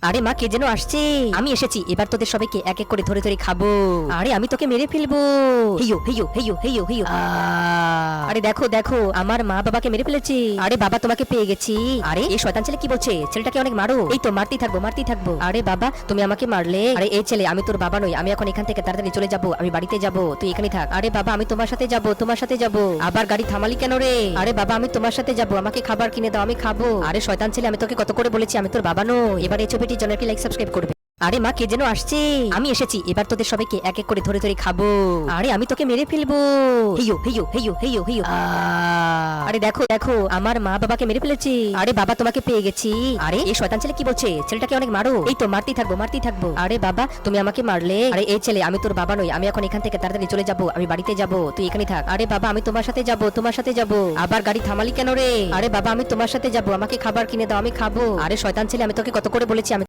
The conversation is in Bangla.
আরে মা, কে যেন আসছে। আমি এসেছি, এবার তোদের সবাইকে এক এক করে ধরে ধরে খাবো। আরে আমি তোকে মেরে ফেলবো। হেইয়ো হেইয়ো হেইয়ো হেইয়ো হেইয়ো। আরে দেখো দেখো, আমার মা বাবাকে মেরে ফেলেছে। আরে বাবা, তোমাকে পেয়ে গেছি। আরে এই শয়তান ছেলে কি বলছে? ছেলেটাকে অনেক মারো। এই তো মারতেই থাকবো মারতেই থাকবো। আরে বাবা, তুমি আমাকে মারলে। আরে এই ছেলে, আমি তোর বাবা নই। আমি এখন এখান থেকে তাড়াতাড়ি চলে যাব, আমি বাড়িতে যাব, তুই এখানেই থাক। আরে বাবা, আমি তোমার সাথে যাব, তোমার সাথে যাব। আবার গাড়ি থামালি কেন রে? আরে বাবা, আমি তোমার সাথে যাব, আমাকে খাবার কিনে দাও, আমি খাবো। আরে শয়তান ছেলে, আমি তোকে কত করে বলেছি আমি তোর বাবা নই। এবার এই ছবিটি চ্যানেলটি লাইক সাবস্ক্রাইব করবে। আরে মা, কে যেন আসছে। আমি এসেছি, এবার তোদের সবাইকে এক এক করে ধরে ধরে খাবো। আরে আমি তোকে মেরে ফেলবো। হেইয়ো হেইয়ো হেইয়ো হেইয়ো হেইয়ো। আরে দেখো দেখো, আমার মা বাবাকে মেরে ফেলেছে। আরে বাবা, তোমাকে পেয়ে গেছি। আরে এই শয়তান ছেলে কি বলছে? ছেলেটাকে অনেক মারো। এই তো মারতেই থাকবো মারতেই থাকবো। আরে বাবা, তুমি আমাকে মারলে। আরে এই ছেলে, আমি তোর বাবা নই। আমি এখন এখান থেকে তাড়াতাড়ি চলে যাব, আমি বাড়িতে যাব, তুই এখানেই থাক। আরে বাবা, আমি তোমার সাথে যাব, তোমার সাথে যাব। আবার গাড়ি থামালি কেন রে? আরে বাবা, আমি তোমার সাথে যাব, আমাকে খাবার কিনে দাও, আমি খাবো। আরে শয়তান ছেলে, আমি তোকে কত করে বলেছি আমি